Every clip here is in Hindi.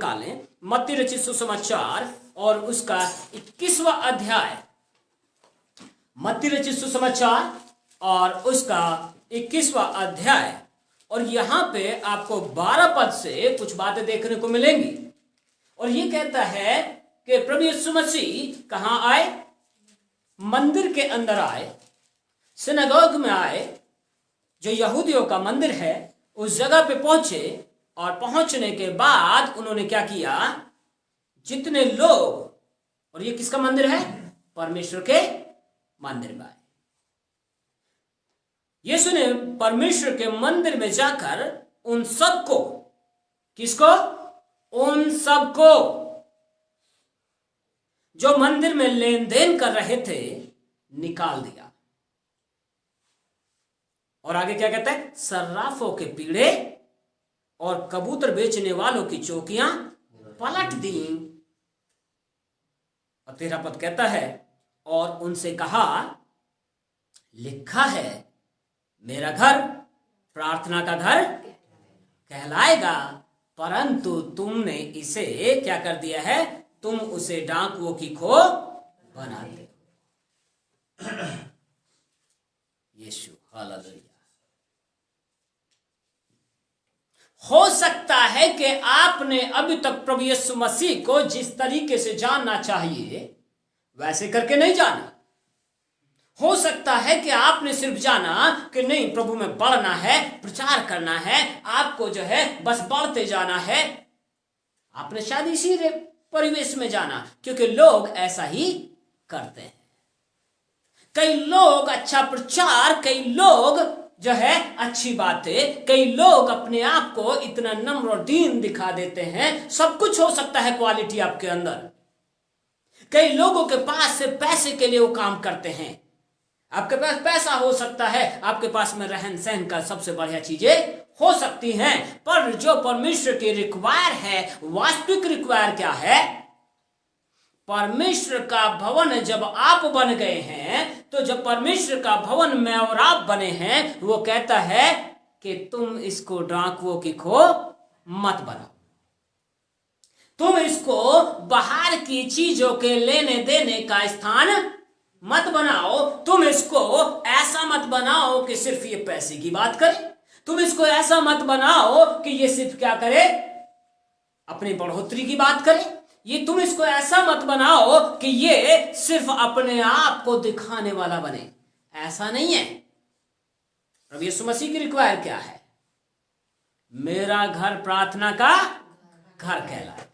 निकालें, मत्ती रचित सुसमाचार और उसका 21वां अध्याय। मत्ती रचित सुसमाचार और उसका 21वां अध्याय, और यहां पे आपको 12 पद से कुछ बातें देखने को मिलेंगी। और ये कहता है कि प्रभु यीशु मसीह कहां आए? मंदिर के अंदर आए, सिनेगोग में आए, जो यहूदियों का मंदिर है, उस जगह पे पहुंचे। और पहुंचने के बाद उन्होंने क्या किया? जितने लोग, और ये किसका मंदिर है? परमेश्वर के मंदिर में आए। यीशु ने परमेश्वर के मंदिर में जाकर उन सबको, किसको? उन सबको जो मंदिर में लेन देन कर रहे थे, निकाल दिया। और आगे क्या कहता है? सर्राफों के पीढ़े और कबूतर बेचने वालों की चौकियां पलट दी। और 13 पद कहता है, और उनसे कहा, लिखा है, मेरा घर प्रार्थना का घर कहलाएगा, परंतु तुमने इसे क्या कर दिया है? तुम उसे डाकुओं की खो बना दे। यीशु, हालेलुया। हो सकता है कि आपने अभी तक प्रभु यीशु मसीह को जिस तरीके से जानना चाहिए वैसे करके नहीं जाना। हो सकता है कि आपने सिर्फ जाना कि नहीं, प्रभु में बढ़ना है, प्रचार करना है, आपको जो है बस बढ़ते जाना है। आपने शायद इसी परिवेश में जाना, क्योंकि लोग ऐसा ही करते हैं। कई लोग अच्छा प्रचार, कई लोग जो है अच्छी बातें, कई लोग अपने आप को इतना नम्र और दीन दिखा देते हैं। सब कुछ हो सकता है क्वालिटी आपके अंदर। कई लोगों के पास से पैसे के लिए वो काम करते हैं। आपके पास पैसा हो सकता है, आपके पास में रहन सहन का सबसे बढ़िया चीजें हो सकती हैं, पर जो परमेश्वर की रिक्वायर है, वास्तविक रिक्वायर क्या है? परमेश्वर का भवन जब आप बन गए हैं, तो जब परमेश्वर का भवन में और आप बने हैं, वो कहता है कि तुम इसको डाकुओं की खो मत बनाओ। तुम इसको बाहर की चीजों के लेने देने का स्थान मत बनाओ। तुम इसको ऐसा मत बनाओ कि सिर्फ ये पैसे की बात करे। तुम इसको ऐसा मत बनाओ कि ये सिर्फ क्या करे? अपनी बढ़ोतरी की बात करे। ये तुम इसको ऐसा मत बनाओ कि ये सिर्फ अपने आप को दिखाने वाला बने। ऐसा नहीं है। प्रभु यीशु मसीह की रिक्वायर क्या है? मेरा घर प्रार्थना का घर कहलाएगा।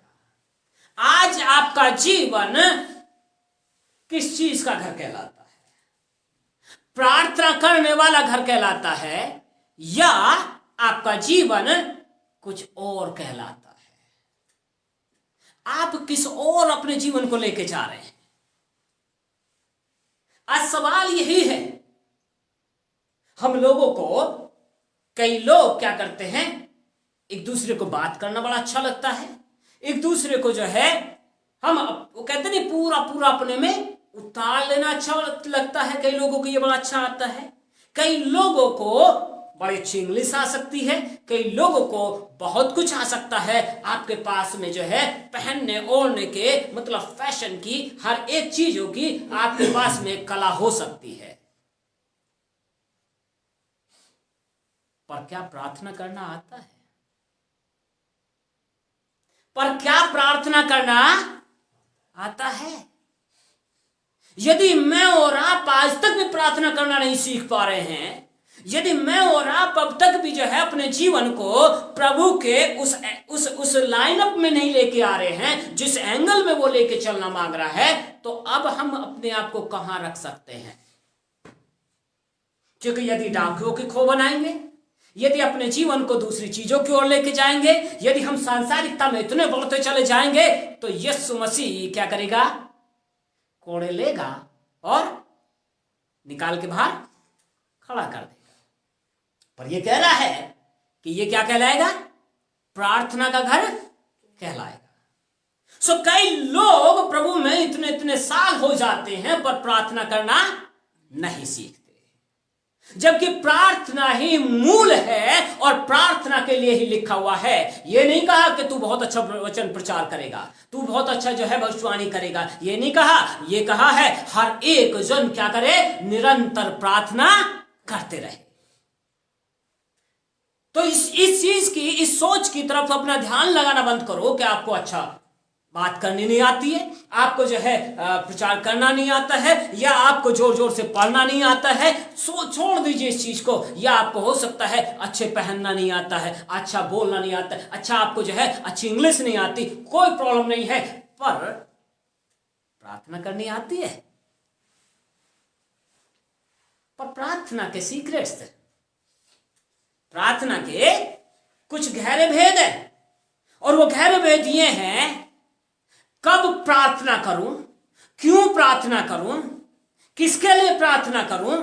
आज आपका जीवन किस चीज का घर कहलाता है? प्रार्थना करने वाला घर कहलाता है, या आपका जीवन कुछ और कहलाता है? आप किस और अपने जीवन को लेके जा रहे हैं? आज सवाल यही है। हम लोगों को, कई लोग क्या करते हैं, एक दूसरे को बात करना बड़ा अच्छा लगता है। एक दूसरे को जो है वो कहते नहीं, पूरा पूरा अपने में उतार लेना अच्छा लगता है। कई लोगों को ये बड़ा अच्छा आता है। कई लोगों को बड़ी अच्छी इंग्लिश आ सकती है। कई लोगों को बहुत कुछ आ सकता है। आपके पास में जो है पहनने ओढ़ने के मतलब फैशन की हर एक चीजों की आपके पास में कला हो सकती है। पर क्या प्रार्थना करना आता है? पर क्या प्रार्थना करना आता है? यदि मैं और आप आज तक भी प्रार्थना करना नहीं सीख पा रहे हैं, यदि मैं और आप अब तक भी जो है अपने जीवन को प्रभु के उस लाइनअप में नहीं लेके आ रहे हैं, जिस एंगल में वो लेके चलना मांग रहा है, तो अब हम अपने आप को कहां रख सकते हैं? क्योंकि यदि डाकुओं की खो बनाएंगे, यदि अपने जीवन को दूसरी चीजों की ओर लेके जाएंगे, यदि हम सांसारिकता में इतने बढ़ते चले जाएंगे, तो यीशु मसीह क्या करेगा? कोड़े लेगा और निकाल के बाहर खड़ा कर देगा। पर ये कह रहा है कि ये क्या कहलाएगा? प्रार्थना का घर कहलाएगा। कई लोग प्रभु में इतने इतने साल हो जाते हैं, पर प्रार्थना करना नहीं सीखते। जबकि प्रार्थना ही मूल है और प्रार्थना के लिए ही लिखा हुआ है। यह नहीं कहा कि तू बहुत अच्छा वचन प्रचार करेगा, तू बहुत अच्छा जो है भविष्यवाणी करेगा, यह नहीं कहा। यह कहा है हर एक जन क्या करे, निरंतर प्रार्थना करते रहे। तो इस चीज की, इस सोच की तरफ अपना ध्यान लगाना बंद करो कि आपको अच्छा बात करनी नहीं आती है, आपको जो है प्रचार करना नहीं आता है, या आपको जोर जोर से पढ़ना नहीं आता है। छोड़ दीजिए इस चीज को। या आपको हो सकता है अच्छे पहनना नहीं आता है, अच्छा बोलना नहीं आता है, अच्छा आपको जो है अच्छी इंग्लिश नहीं आती, कोई प्रॉब्लम नहीं है, पर प्रार्थना करनी आती है। पर प्रार्थना के सीक्रेट्स, प्रार्थना के कुछ गहरे भेद है, और वो गहरे भेद ये हैं, कब प्रार्थना करूं, क्यों प्रार्थना करूं, किसके लिए प्रार्थना करूं,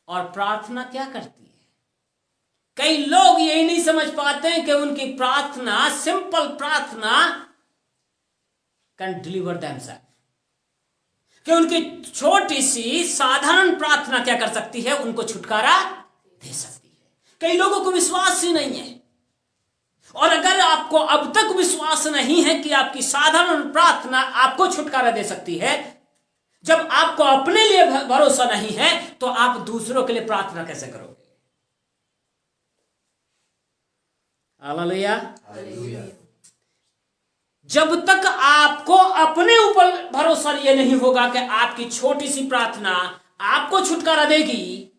और प्रार्थना क्या करती है। कई लोग यही नहीं समझ पाते हैं कि उनकी प्रार्थना, सिंपल प्रार्थना कैन डिलीवर देमसेल्फ, कि उनकी छोटी सी साधारण प्रार्थना क्या कर सकती है, उनको छुटकारा दे सकती है। कई लोगों को विश्वास ही नहीं है, और अगर आपको अब तक विश्वास नहीं है कि आपकी साधारण प्रार्थना आपको छुटकारा दे सकती है, जब आपको अपने लिए भरोसा नहीं है, तो आप दूसरों के लिए प्रार्थना कैसे करोगे। हालेलुया। जब तक आपको अपने ऊपर भरोसा ये नहीं होगा कि आपकी छोटी सी प्रार्थना आपको छुटकारा देगी,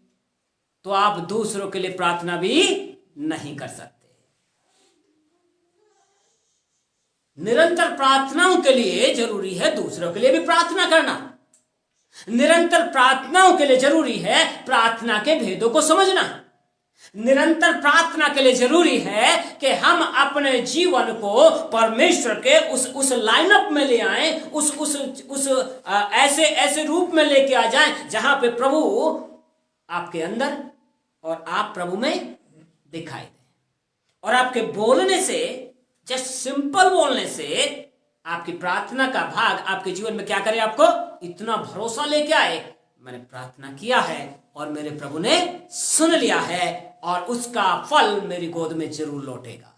तो आप दूसरों के लिए प्रार्थना भी नहीं कर सकते। निरंतर प्रार्थनाओं के लिए जरूरी है दूसरों के लिए भी प्रार्थना करना। निरंतर प्रार्थनाओं के लिए जरूरी है प्रार्थना के भेदों को समझना। निरंतर प्रार्थना के लिए जरूरी है कि हम अपने जीवन को परमेश्वर के उस लाइनअप में ले आए, उस ऐसे रूप में लेके आ जाएं जहां पे प्रभु आपके अंदर और आप प्रभु में दिखाई दे, और आपके बोलने से, जस्ट सिंपल बोलने से, आपकी प्रार्थना का भाग आपके जीवन में क्या करे, आपको इतना भरोसा लेके आए, मैंने प्रार्थना किया है और मेरे प्रभु ने सुन लिया है, और उसका फल मेरी गोद में जरूर लौटेगा।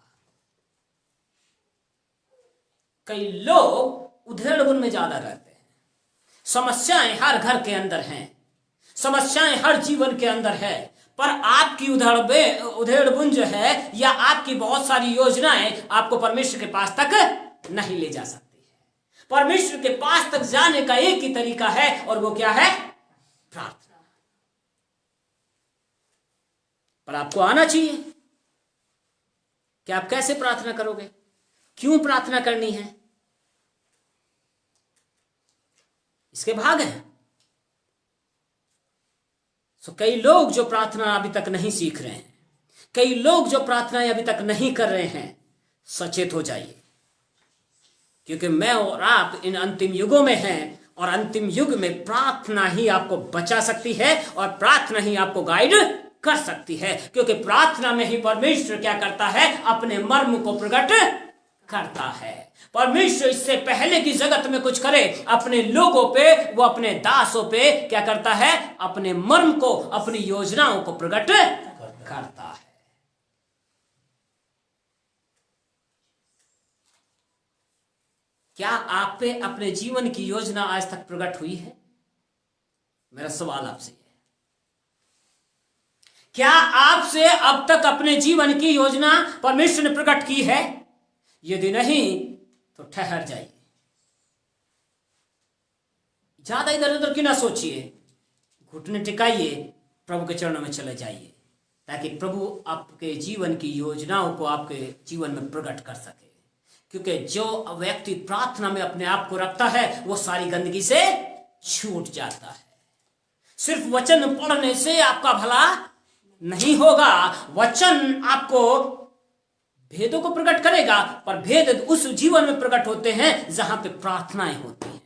कई लोग उधेड़बुन में ज्यादा रहते हैं। समस्याएं हर घर के अंदर हैं, समस्याएं हर जीवन के अंदर है, पर आपकी उधेड़बुन जो है, या आपकी बहुत सारी योजनाएं आपको परमेश्वर के पास तक नहीं ले जा सकती है। परमेश्वर के पास तक जाने का एक ही तरीका है, और वो क्या है, प्रार्थना। पर आपको आना चाहिए कि आप कैसे प्रार्थना करोगे, क्यों प्रार्थना करनी है, इसके भाग हैं। तो कई लोग जो प्रार्थना अभी तक नहीं सीख रहे हैं, कई लोग जो प्रार्थनाएं अभी तक नहीं कर रहे हैं, सचेत हो जाइए, क्योंकि मैं और आप इन अंतिम युगों में हैं, और अंतिम युग में प्रार्थना ही आपको बचा सकती है, और प्रार्थना ही आपको गाइड कर सकती है, क्योंकि प्रार्थना में ही परमेश्वर क्या करता है, अपने मर्म को प्रकट करता है। परमेश्वर इससे पहले की जगत में कुछ करे, अपने लोगों पे, वो अपने दासों पे क्या करता है, अपने मर्म को, अपनी योजनाओं को प्रकट करता है। क्या आप पे अपने जीवन की योजना आज तक प्रकट हुई है? मेरा सवाल आपसे है, क्या आपसे अब तक अपने जीवन की योजना परमेश्वर ने प्रकट की है? यदि नहीं तो ठहर जाइए, ज्यादा इधर उधर की ना सोचिए, घुटने टिकाइए, प्रभु के चरणों में चले जाइए, ताकि प्रभु आपके जीवन की योजनाओं को आपके जीवन में प्रकट कर सके। क्योंकि जो व्यक्ति प्रार्थना में अपने आप को रखता है, वो सारी गंदगी से छूट जाता है। सिर्फ वचन पढ़ने से आपका भला नहीं होगा, वचन आपको भेदों को प्रकट करेगा, पर भेद उस जीवन में प्रकट होते हैं जहां पे प्रार्थनाएं होती हैं।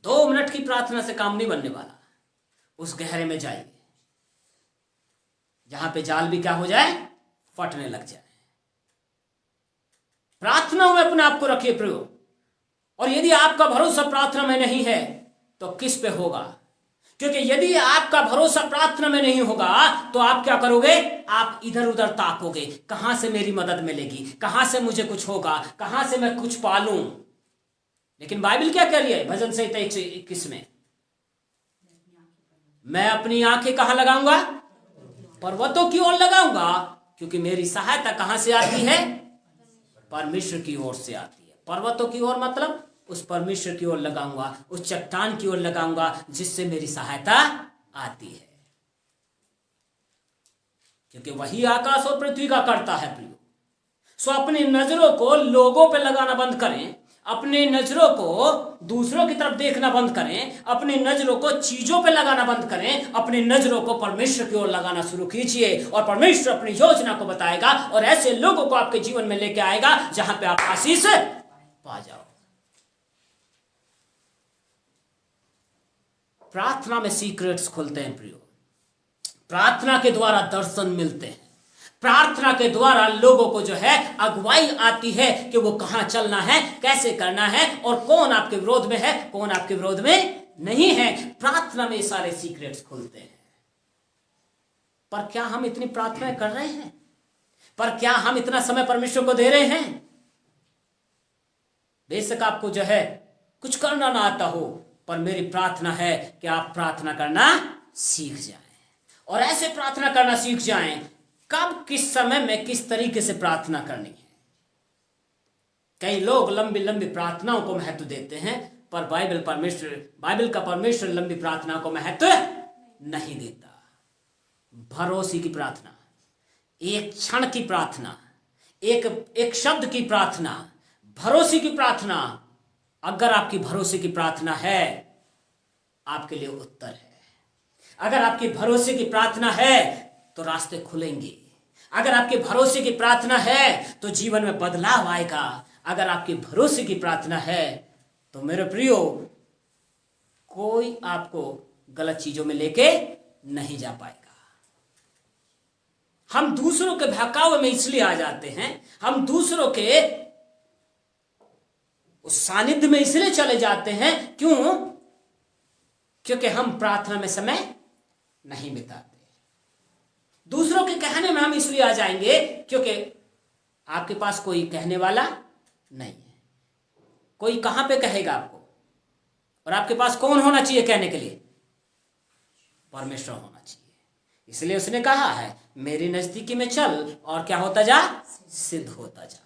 2 मिनट की प्रार्थना से काम नहीं बनने वाला, उस गहरे में जाइए जहां पे जाल भी क्या हो जाए, फटने लग जाए। प्रार्थना में अपने आप को रखिए प्रभु, और यदि आपका भरोसा प्रार्थना में नहीं है तो किस पे होगा? क्योंकि यदि आपका भरोसा प्रार्थना में नहीं होगा तो आप क्या करोगे? आप इधर उधर ताकोगे, कहां से मेरी मदद मिलेगी, कहां से मुझे कुछ होगा, कहां से मैं कुछ पालूं। लेकिन बाइबल क्या कह रही है भजन संहिता 121 में? मैं अपनी आंखें कहां लगाऊंगा? पर्वतों की ओर लगाऊंगा, क्योंकि मेरी सहायता कहां से आती है? परमेश्वर की ओर से आती है। पर्वतों की ओर मतलब उस परमेश्वर की ओर लगाऊंगा, उस चट्टान की ओर लगाऊंगा जिससे मेरी सहायता आती है, क्योंकि वही आकाश और पृथ्वी का करता है प्रियो। सो अपनी नजरों को लोगों पे लगाना बंद करें, अपनी नजरों को दूसरों की तरफ देखना बंद करें, अपनी नजरों को चीजों पे लगाना बंद करें, अपनी नजरों को परमेश्वर की ओर लगाना शुरू कीजिए और परमेश्वर अपनी योजना को बताएगा और ऐसे लोगों को आपके जीवन में लेके आएगा जहां पे आप आशीष पा जाओ। प्रार्थना में सीक्रेट्स खुलते हैं प्रियो। प्रार्थना के द्वारा दर्शन मिलते हैं, प्रार्थना के द्वारा लोगों को जो है अगुवाई आती है कि वो कहां चलना है, कैसे करना है और कौन आपके विरोध में है, कौन आपके विरोध में नहीं है। प्रार्थना में सारे सीक्रेट्स खुलते हैं। पर क्या हम इतनी प्रार्थनाएं कर रहे हैं? पर क्या हम इतना समय परमेश्वर को दे रहे हैं? बेशक आपको जो है कुछ करना ना आता हो, पर मेरी प्रार्थना है कि आप प्रार्थना करना सीख जाएं और ऐसे प्रार्थना करना सीख जाएं। कब, किस समय में, किस तरीके से प्रार्थना करनी है। कई लोग लंबी लंबी प्रार्थनाओं को महत्व देते हैं, पर बाइबल का परमेश्वर लंबी प्रार्थना को महत्व नहीं देता। भरोसे की प्रार्थना, एक क्षण की प्रार्थना, एक शब्द की प्रार्थना, भरोसे की प्रार्थना, अगर आपकी भरोसे की प्रार्थना है आपके लिए उत्तर है। अगर आपकी भरोसे की प्रार्थना है तो रास्ते खुलेंगे। अगर आपके भरोसे की प्रार्थना है तो जीवन में बदलाव आएगा। अगर आपके भरोसे की प्रार्थना है तो मेरे प्रियो, कोई आपको गलत चीजों में लेके नहीं जा पाएगा। हम दूसरों के बहकावे में इसलिए आ जाते हैं, हम दूसरों के उस सानिध्य में इसलिए चले जाते हैं, क्यों? क्योंकि हम प्रार्थना में समय नहीं बिताते। दूसरों के कहने में हम इसलिए आ जाएंगे क्योंकि आपके पास कोई कहने वाला नहीं है। कोई कहां पे कहेगा आपको? और आपके पास कौन होना चाहिए कहने के लिए? परमेश्वर होना चाहिए। इसलिए उसने कहा है मेरी नजदीकी में चल और क्या होता जा? सिद्ध होता जा।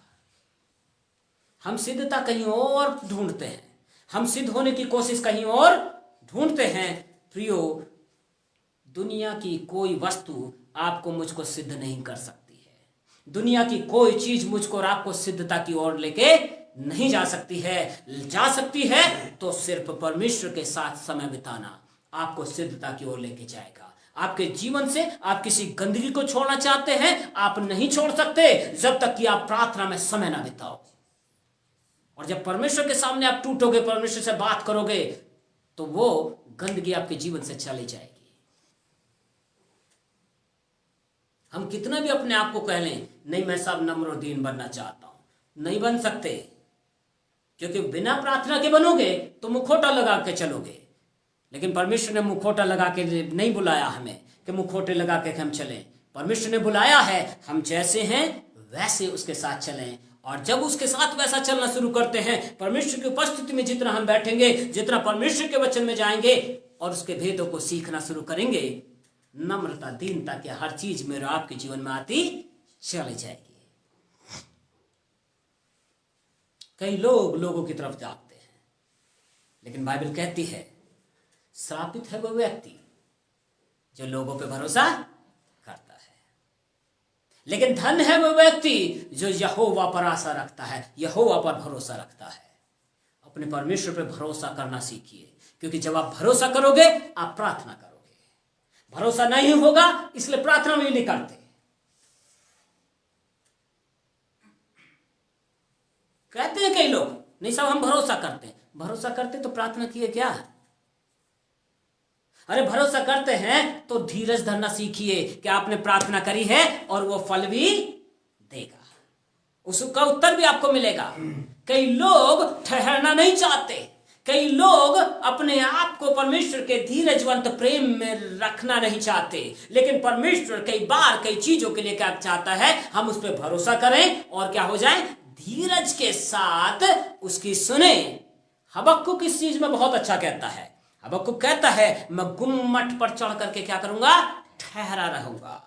हम सिद्धता कहीं और ढूंढते हैं, हम सिद्ध होने की कोशिश कहीं और ढूंढते हैं। प्रियो, दुनिया की कोई वस्तु आपको मुझको सिद्ध नहीं कर सकती है। दुनिया की कोई चीज मुझको और आपको सिद्धता की ओर लेके नहीं जा सकती है। जा सकती है तो सिर्फ परमेश्वर के साथ समय बिताना आपको सिद्धता की ओर लेके जाएगा। आपके जीवन से आप किसी गंदगी को छोड़ना चाहते हैं, आप नहीं छोड़ सकते जब तक कि आप प्रार्थना में समय ना बिताओ। और जब परमेश्वर के सामने आप टूटोगे, परमेश्वर से बात करोगे, तो वो गंदगी आपके जीवन से चली जाएगी। हम कितना भी अपने आप को कह लें, नहीं मैं सब नम्र और दीन बनना चाहता हूं, नहीं बन सकते, क्योंकि बिना प्रार्थना के बनोगे तो मुखौटा लगा के चलोगे। लेकिन परमेश्वर ने मुखौटा लगा के नहीं बुलाया हमें कि मुखौटे लगा के हम चलें। परमेश्वर ने बुलाया है हम जैसे हैं वैसे उसके साथ चलें। और जब उसके साथ वैसा चलना शुरू करते हैं, परमेश्वर की उपस्थिति में जितना हम बैठेंगे, जितना परमेश्वर के वचन में जाएंगे और उसके भेदों को सीखना शुरू करेंगे, नम्रता, दीनता की हर चीज मेरे आपके जीवन में आती चली जाएगी। कई लोग लोगों की तरफ जाते हैं, लेकिन बाइबल कहती है श्रापित है वो व्यक्ति जो लोगों पे भरोसा करता है, लेकिन धन है वो व्यक्ति जो यहोवा पर आशा रखता है, यहोवा पर भरोसा रखता है। अपने परमेश्वर पर भरोसा करना सीखिए, क्योंकि जब आप भरोसा करोगे आप प्रार्थना करोगे। भरोसा नहीं होगा इसलिए प्रार्थना भी नहीं करते। कहते हैं कई लोग, नहीं साहब हम भरोसा करते हैं। भरोसा करते तो प्रार्थना किए क्या? अरे भरोसा करते हैं तो धीरज धरना सीखिए कि आपने प्रार्थना करी है और वो फल भी देगा। उसका उत्तर भी आपको मिलेगा। कई लोग ठहरना नहीं चाहते, कई लोग अपने आप को परमेश्वर के धीरजवंत प्रेम में रखना नहीं चाहते, लेकिन परमेश्वर कई बार कई चीजों के लिए क्या चाहता है, हम उस पर भरोसा करें और क्या हो जाए, धीरज के साथ उसकी सुने। हबक्कुक इस चीज में बहुत अच्छा कहता है। हबक्कुक कहता है मैं गुम्मट पर चढ़ करके क्या करूंगा, ठहरा रहूंगा।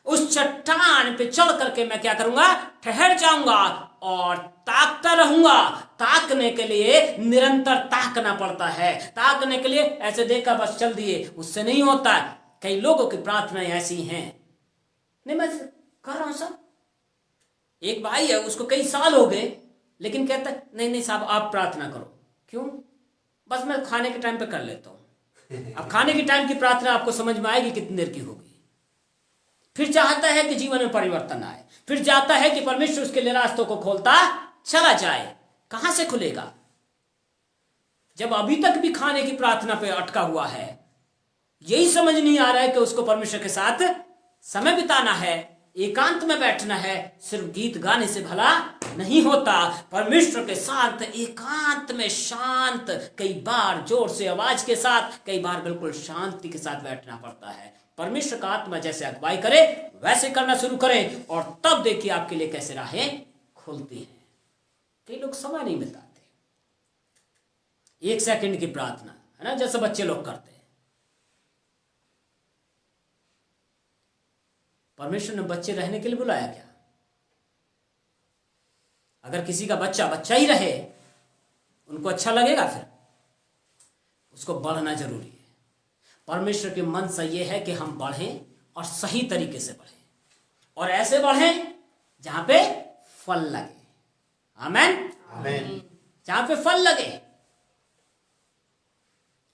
उस चट्टान पे चढ़ करके मैं क्या करूंगा, ठहर जाऊंगा और ताकता रहूंगा। ताकने के लिए निरंतर ताकना पड़ता है। ताकने के लिए ऐसे देखा बस चल दिए, उससे नहीं होता। कई लोगों की प्रार्थनाएं ऐसी हैं, नहीं मैं कह रहा हूं सर, एक भाई है उसको कई साल हो गए, लेकिन कहता है नहीं नहीं साहब आप प्रार्थना करो। क्यों? बस मैं खाने के टाइम पे कर लेता हूं। अब खाने के टाइम की प्रार्थना आपको समझ में आएगी कितनी देर की होगी। फिर चाहता है कि जीवन में परिवर्तन आए, फिर चाहता है कि परमेश्वर उसके लिए रास्तों को खोलता चला जाए। कहां से खुलेगा जब अभी तक भी खाने की प्रार्थना पे अटका हुआ है? यही समझ नहीं आ रहा है कि उसको परमेश्वर के साथ समय बिताना है, एकांत में बैठना है। सिर्फ गीत गाने से भला नहीं होता, परमेश्वर के साथ एकांत में शांत, कई बार जोर से आवाज के साथ, कई बार बिल्कुल शांति के साथ बैठना पड़ता है। परमेश्वर का आत्मा जैसे अगुवाई करे वैसे करना शुरू करें और तब देखिए आपके लिए कैसे राहें खुलती हैं। कई लोग समय नहीं बिताते, 1 सेकंड की प्रार्थना है ना, जैसे बच्चे लोग करते हैं। परमेश्वर ने बच्चे रहने के लिए बुलाया क्या? अगर किसी का बच्चा बच्चा ही रहे, उनको अच्छा लगेगा? फिर उसको बढ़ना जरूरी है। परमेश्वर की मनसा यह है कि हम बढ़ें और सही तरीके से बढ़ें, और ऐसे बढ़ें जहां पे फल लगे। आमेन, आमेन। जहां पे फल लगे।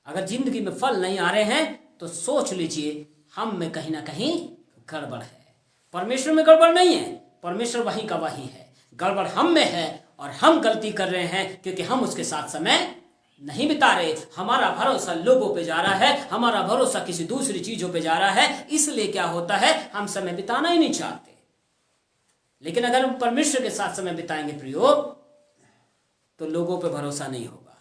अगर जिंदगी में फल नहीं आ रहे हैं तो सोच लीजिए हम में कहीं ना कहीं गड़बड़ है। परमेश्वर में गड़बड़ नहीं है, परमेश्वर वहीं का वहीं है। गड़बड़ हम में है और हम गलती कर रहे हैं क्योंकि हम उसके साथ समय नहीं बिता रहे। हमारा भरोसा लोगों पे जा रहा है, हमारा भरोसा किसी दूसरी चीजों पे जा रहा है। इसलिए क्या होता है, हम समय बिताना ही नहीं चाहते। लेकिन अगर हम परमेश्वर के साथ समय बिताएंगे प्रियो, तो लोगों पे भरोसा नहीं होगा।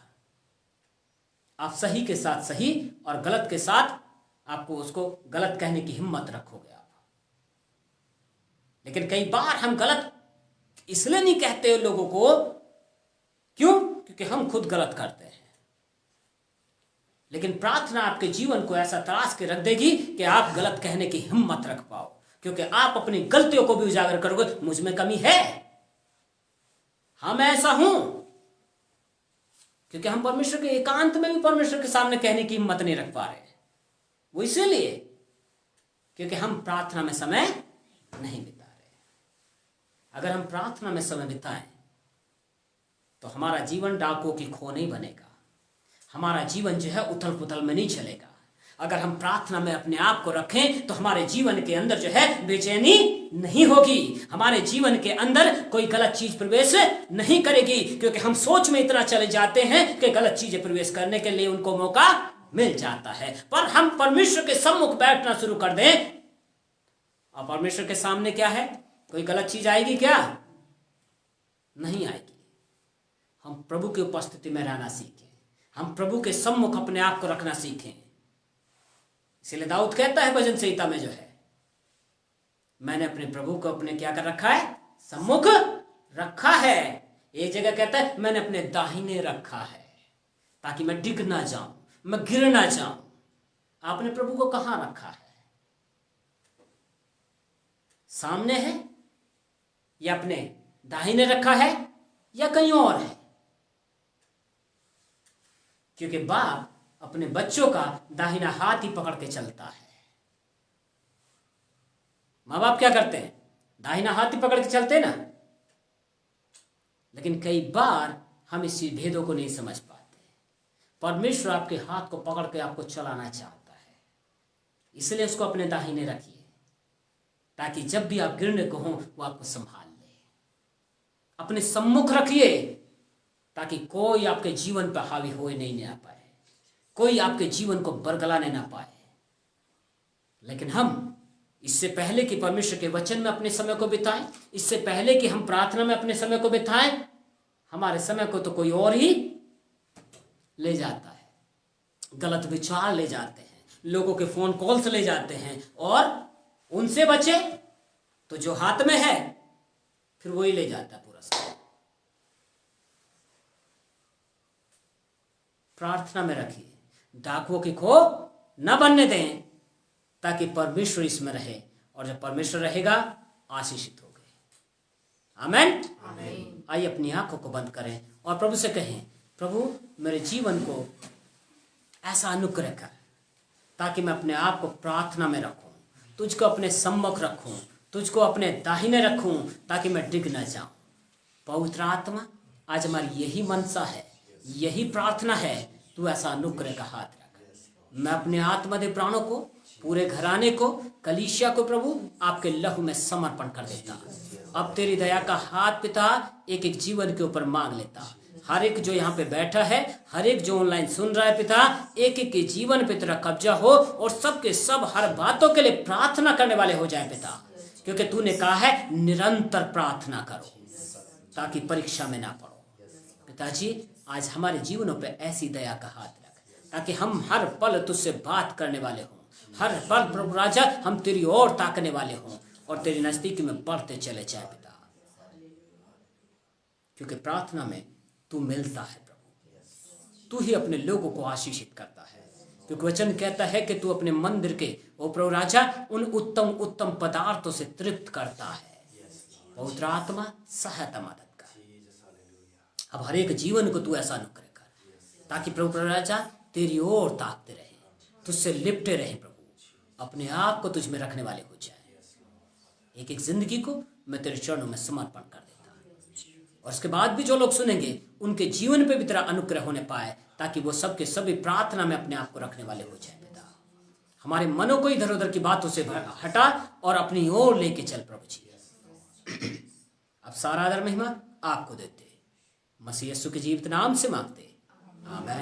आप सही के साथ सही और गलत के साथ आपको उसको गलत कहने की हिम्मत रखोगे आप। लेकिन कई बार हम गलत इसलिए नहीं कहते लोगों को, क्यों? क्योंकि हम खुद गलत करते हैं। लेकिन प्रार्थना आपके जीवन को ऐसा तराश के रख देगी कि आप गलत कहने की हिम्मत रख पाओ, क्योंकि आप अपनी गलतियों को भी उजागर करोगे। मुझ में कमी है, हाँ मैं ऐसा हूं, क्योंकि हम परमेश्वर के एकांत में भी परमेश्वर के सामने कहने की हिम्मत नहीं रख पा रहे। वो इसीलिए क्योंकि हम प्रार्थना में समय नहीं बिता रहे। अगर हम प्रार्थना में समय बिताएं तो हमारा जीवन डाकुओं की खो नहीं बनेगा, हमारा जीवन जो है उथल पुथल में नहीं चलेगा। अगर हम प्रार्थना में अपने आप को रखें तो हमारे जीवन के अंदर जो है बेचैनी नहीं होगी, हमारे जीवन के अंदर कोई गलत चीज प्रवेश नहीं करेगी, क्योंकि हम सोच में इतना चले जाते हैं कि गलत चीजें प्रवेश करने के लिए उनको मौका मिल जाता है। पर हम परमेश्वर के सम्मुख बैठना शुरू कर दें, और परमेश्वर के सामने क्या है, कोई गलत चीज आएगी क्या? नहीं आएगी। हम प्रभु की उपस्थिति में रहना सीखें, हम प्रभु के सम्मुख अपने आप को रखना सीखें। इसलिए दाऊद कहता है भजन संहिता में जो है, मैंने अपने प्रभु को अपने क्या कर रखा है, सम्मुख रखा है। एक जगह कहता है मैंने अपने दाहिने रखा है, ताकि मैं डिग ना जाऊं, मैं गिर ना जाऊं। आपने प्रभु को कहां रखा है? सामने है या अपने दाहिने रखा है या कहीं और है? क्योंकि बाप अपने बच्चों का दाहिना हाथ ही पकड़ के चलता है। माँ बाप क्या करते हैं? दाहिना हाथ ही पकड़ के चलते ना। लेकिन कई बार हम इस भेदों को नहीं समझ पाते। परमेश्वर आपके हाथ को पकड़ के आपको चलाना चाहता है, इसलिए उसको अपने दाहिने रखिए, ताकि जब भी आप गिरने को हो वो आपको संभाल ले। अपने सम्मुख रखिए, ताकि कोई आपके जीवन पर हावी हो नहीं आ पाए, कोई आपके जीवन को बरगलाने ना पाए। लेकिन हम इससे पहले कि परमेश्वर के वचन में अपने समय को बिताएं, इससे पहले कि हम प्रार्थना में अपने समय को बिताएं, हमारे समय को तो कोई और ही ले जाता है। गलत विचार ले जाते हैं, लोगों के फोन कॉल्स ले जाते हैं, और उनसे बचे तो जो हाथ में है फिर वही ले जाता है पूरा समय। प्रार्थना में रखिए, डाकुओं की खो न बनने दें, ताकि परमेश्वर इसमें रहे, और जब परमेश्वर रहेगा आशीषित हो गए। आमेन। आइए अपनी आंखों को बंद करें और प्रभु से कहें, प्रभु मेरे जीवन को ऐसा अनुग्रह कर ताकि मैं अपने आप को प्रार्थना में रखूं, तुझको अपने सम्मुख रखूं, तुझको अपने दाहिने रखूं, ताकि मैं डिग न जाऊं। पवित्र आत्मा, आज हमारी यही मनसा है, यही प्रार्थना है, तू ऐसा अनुग्रह का हाथ रख। मैं अपने आत्मदेह प्राणों को, पूरे घराने को, कलीसिया को प्रभु आपके लहू में समर्पण कर देता। अब तेरी दया का हाथ पिता एक एक जीवन के ऊपर मांग लेता। हर एक जो यहाँ पे बैठा है, हर एक जो ऑनलाइन सुन रहा है पिता, एक एक के जीवन पे तेरा कब्जा हो, और सबके सब हर बातों के लिए प्रार्थना करने वाले हो जाए पिता, क्योंकि तूने कहा है निरंतर प्रार्थना करो ताकि परीक्षा में ना पड़ो। पिताजी, आज हमारे जीवनों पे ऐसी दया का हाथ रख ताकि हम हर पल तुझसे बात करने वाले हों, हर पल प्रभु राजा हम तेरी ओर ताकने वाले हों, और तेरी नजदीकी में बढ़ते चले जाए पिता, क्योंकि प्रार्थना में तू मिलता है प्रभु। तू ही अपने लोगों को आशीषित करता है, क्योंकि वचन कहता है कि तू अपने मंदिर के ओ प्रभु राजा उन उत्तम उत्तम पदार्थों से तृप्त करता है। पवित्र आत्मा सहायता मदद कर। अब हर एक जीवन को तू ऐसा अनुग्रह कर ताकि प्रभु राजा तेरी ओर ताकते रहे, तुझसे लिपटे रहे प्रभु, अपने आप को तुझ में रखने वाले हो जाए। एक एक जिंदगी को मैं तेरे चरणों में समर्पण कर देता, और उसके बाद भी जो लोग सुनेंगे उनके जीवन पे भी तेरा अनुग्रह होने पाए, ताकि वो सबके सभी प्रार्थना में अपने आप को रखने वाले हो जाए पिता। हमारे मनों को इधर उधर की बातों से हटा और अपनी ओर लेके चल प्रभु जी। अब सारा आदर महिमा आपको देते, मसीह यीशु के जीवित नाम से मांगते, आमीन।